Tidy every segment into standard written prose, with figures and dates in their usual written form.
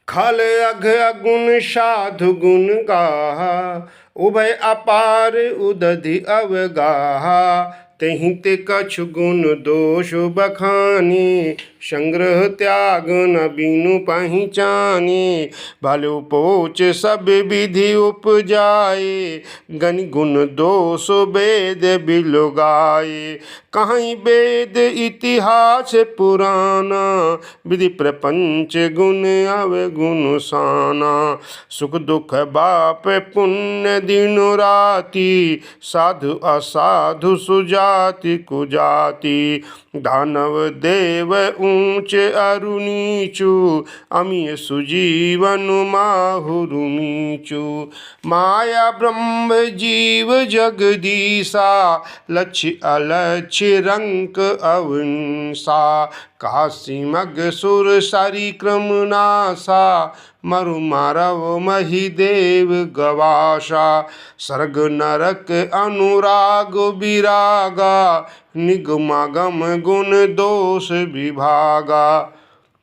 खल अघ अगुण साधु गुण गाहा, उभय अपार उदधि अवगाहा। तेहि ते कछु गुण दोष बखानी, संग्रह त्याग न बीनु पहिचानी। भले पोच सब विधि उपजाए, गनि गुण दोष वेद बिलोगाए। कहीं वेद इतिहास पुराना, विधि प्रपंच गुण अवगुण साना। सुख दुख बाप पुण्य दिनो राति, साधु असाधु सुजाति कुजाति। दानव देव ऊंच अरु नीचु, अमीय सुजीवन माहुरु नीचु। माया ब्रह्म जीव जगदीशा, लक्ष्य अलक्ष्य रंक अवंसा। काशी मग सुर सरी क्रम नासा, मरु मारव मही देव गवासा। सर्ग नरक अनुराग विरागा, निगमागम गुण दोष विभागा।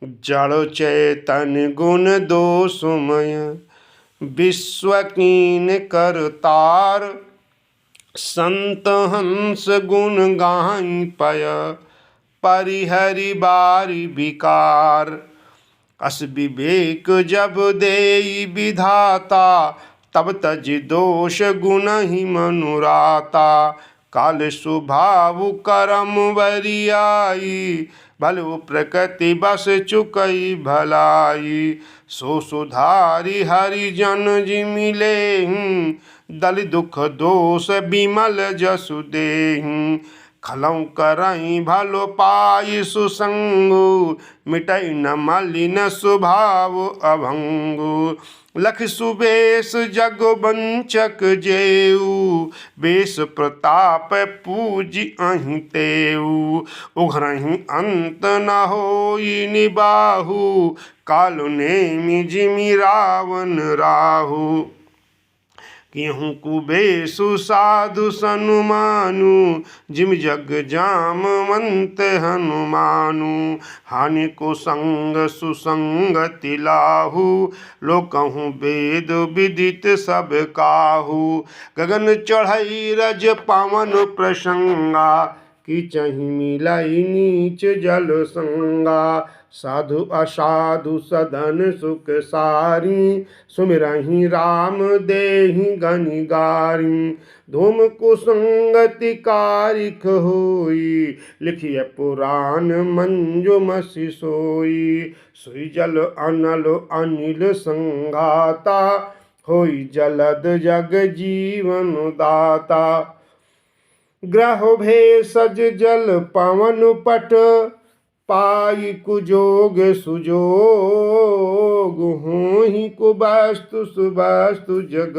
जड़ चैतन गुण दोषमय, विश्वकीन करतार। संत हंस गुण गाई पय, परिहरि बारी विकार। अस विवेक जब देई विधाता, तब तज दोष गुण ही मनुराता। काल स्वभाव करम वरियाई, भलो प्रकृति बस चुकई भलाई। सो सुधारी हरिजन जिमिलेहि, दल दुख दोष विमल जसु देहि। खलौ करई भलो पाई सुसंगु, मिटई न मलिन स्वभाव अभंगु। लख सुबेश जग वंचक जेऊ, बेश प्रताप पूज अहि तेऊ। उघरहि अंत न होई निबाहु, काल नेमि जिमि रावण राहु। केहूँ कुबेशु साधु सनुमानु, जिम जग जामवंत हनुमानु। हानि को संग सुसंगति लाहु, लोकहु वेद विदित सब काहू। गगन चढ़ई रज पवन प्रसंगा, किचहि मिलई नीच जल संगा। साधु असाधु सदन सुख सारी, सुमिरहि राम देहि गनि गारी। धूम कुसंगति कारिख होई, लिखिय पुराण मंजु मसि सोई। सुई जल अनल अनिल संघाता, होई जलद जग जीवन दाता। ग्रह भेषज जल पवन पट, पाई कुजोग सुजोग। होहि कुवस्तु सुवस्तु जग,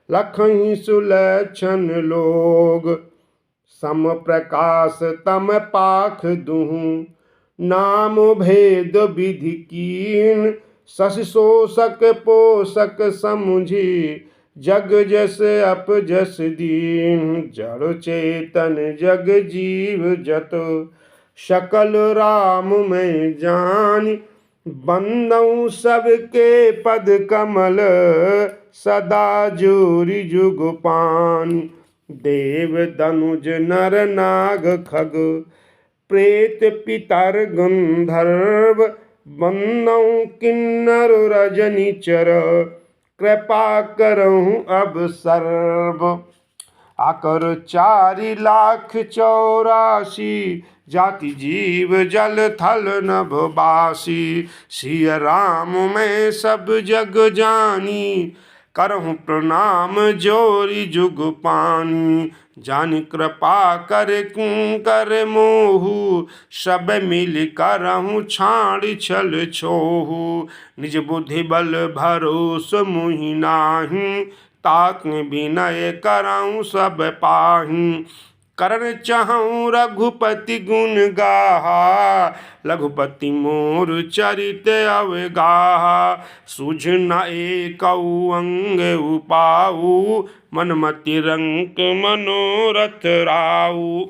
लखहि सुलक्षण लोग। सम प्रकाश तम पाख दुहु, नाम भेद विधि कीन। शशि शोषक पोषक समुझी, जग जस अप जस दीन। जड़ चेतन जग जीव जत, सकल राम में जान। बंदौ सबके पद कमल, सदा जोरि जुग पान। देव दनुज नर नाग खग, प्रेत पितर गंधर्व। बंदौ किन्नर रजनीचर, कृपा करहु अब सर्व। आकर 4,84,000, जाति जीव जल थल नभ बासी। सिय राम मैं सब जग जानी, करहु प्रणाम जोरि जुग पानी। जानि कृपा कर कर मोहु, सब मिल करहु छाड़ छल छोहु। निज बुद्धि बल भरोस मुहि नाही, तात विनय करऊँ सब पाही। करण चाहूँ रघुपति गुण गाहा, रघुपति मोर चरित अवगाहा। सुझ न एकऊ अंग उपाऊ, मनमति रंक मनोरथ राऊ।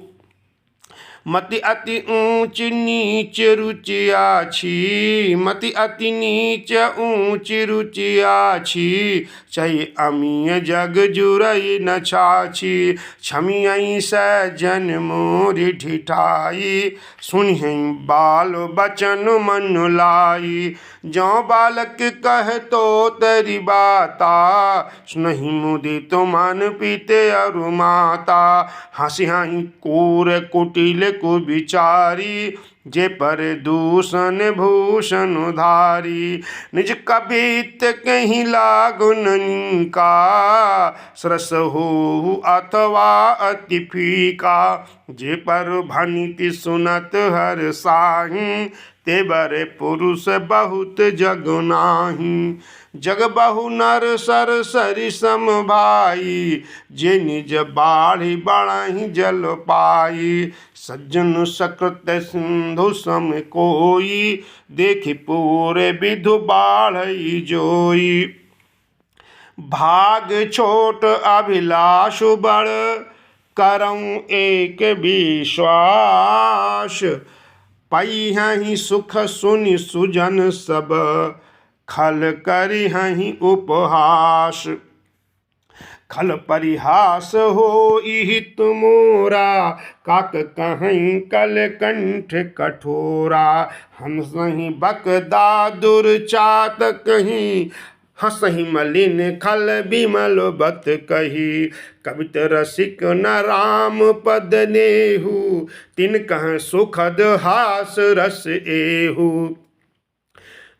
मति अति ऊंच नीच रुचि आछी, मति अति नीच ऊंच रुचि आछी, चई अमीय जग जुरई न छाछी। छमियई सज्जन मोरि ढिठाई, सुनिहि बाल बचन मन लाई। जौ बालक कह तो तरी बाता, सुनहि मुदित मन पीते अरु माता। हंसी हई कूर कुटिल कुविचारी, जे पर दूषण भूषण धारी। निज कबित कहीं लागुन नीका, सरस हो अथवा अति फीका। जे पर भनिति सुनत हर साही, ते बरे पुरुष बहुत जग नाही। जग बहु नर सर सरि सम भाई, जे निज बाढ़ि बढ़हि जल पाई। सज्जन सकृत सिंधु सम कोई, देखि पूरे विधु बाढ़ई जोई। भाग छोट अभिलाष बड़, करऊं एक विश्वास। पैहि सुख सुनि सुजन सब, खल करिहि उपहास। खल परिहास होई हित मोरा, काक कहीं कल कंठ कठोरा। हंसहि बकदा दुर्चात कहीं, हंसहि मलिन खल बिमल बत कही। कवित रसिक न राम पद नेहु, तिन कह सुखद हास रस एहु।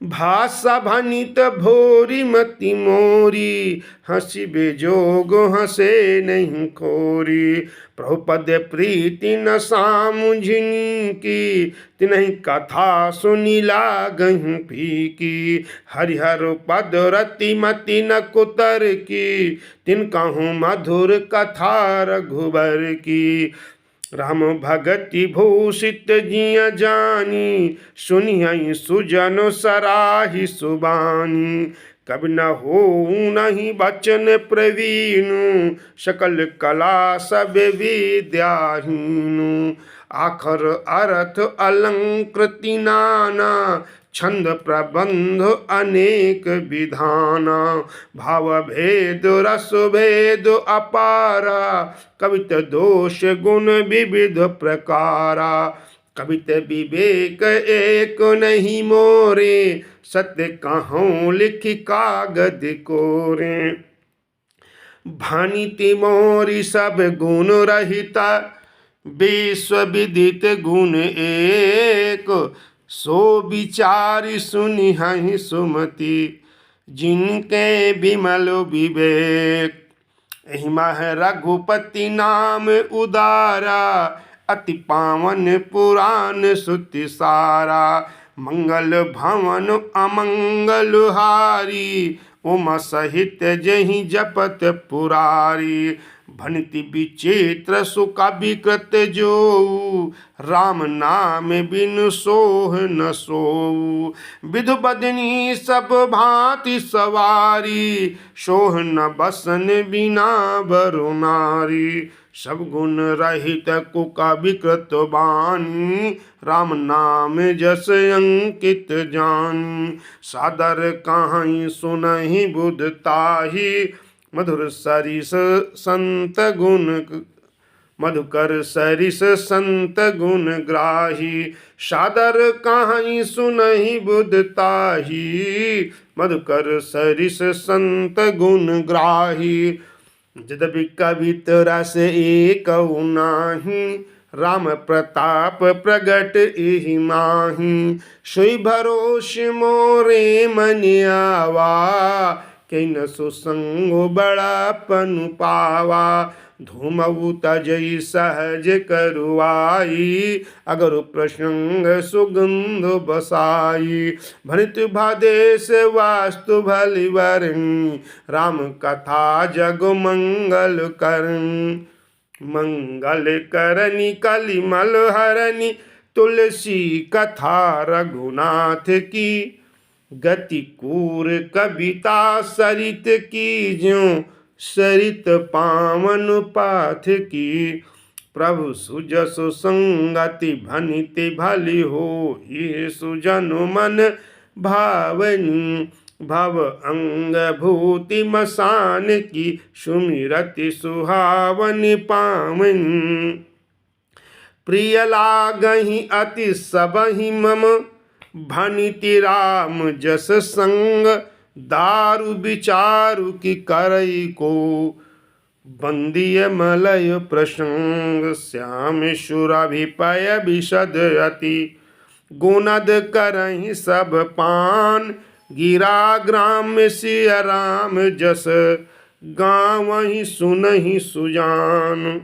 भाषा भनित भोरी मति मोरी, हंसी बेजोग हंसे नहीं खोरी। प्रभुपद प्रीति न सामुझिनी की, तिन्हि कथा सुनी लागहि फीकी। हरिहर पद रति मति न कुतर की, तिन कहूँ मधुर कथा रघुबर की। राम भगति भूषित जिय जानी, सुनिहि सुजन सराहि सुबानी। कबि न होऊँ नहीं बचन प्रवीणु, सकल कला सब विद्याहीनु। आखर अर्थ अलंकृति नाना, छंद प्रबंध अनेक विधाना। भाव भेद रस भेद अपारा, कवित दोष गुण विविध प्रकारा। कवित विवेक एक नहीं मोरे, सत्य कहूँ लिखि कागद कोरे। भानिति मोरी सब गुण रहिता, विश्व विदित गुण एक। सो विचारि सुनिहि सुमति, जिनके विमल विवेक। एहि मह रघुपति नाम उदारा, अति पावन पुराण श्रुति सारा। मंगल भवन अमंगल हारी, उमा सहित जहि जपत पुरारी। भनिति विचित्र सुख विकृत जोऊ, राम नाम बिनु सोह न सोऊ। विधु बदनी सब भांति सवारी, सोह न बसन बिना बरु नारी। सब गुण रहित कुका विकृत बानी, राम नाम जस अंकित जानी। सादर कहीं सुनहि बुध ताही, मधुर सरिस संत गुण मधुकर सरिस संत गुण ग्राही। सादर कहीं सुनहि बुध ताही, मधुकर सरिस संत गुण ग्राही। यद्यपि कवित रस एक नाही, राम प्रताप प्रगट एहि माही। सोई भरोस मोरे मन आवा, कहीं न सुसंग बड़ापन पावा। धूमऊ तजई सहज करुआई, अगर प्रसंग सुगंध बसाई। भनित भादेश वास्तु भलिवरणी, राम कथा जग मंगल करणी। मंगल करनी कलिमल हरनी, तुलसी कथा रघुनाथ की। गति कूर कविता सरित की, ज्यों सरित पावन पाथ की। प्रभु सुजसु संगति भनिति भली हो, ये सुजनु मन भावनी भव अंग भूति मसान की, सुमिरति सुहावनी पावनी। प्रिय लागहि अति सबहि मम, भनिति राम जस संग, दारु विचारु की करई को, बंदिय मलय प्रसंग। श्याम सुरभिपय विशद अति, गुनद करहि सब पान, गिरा ग्राम सिय राम जस, गावहि सुनहि सुजान।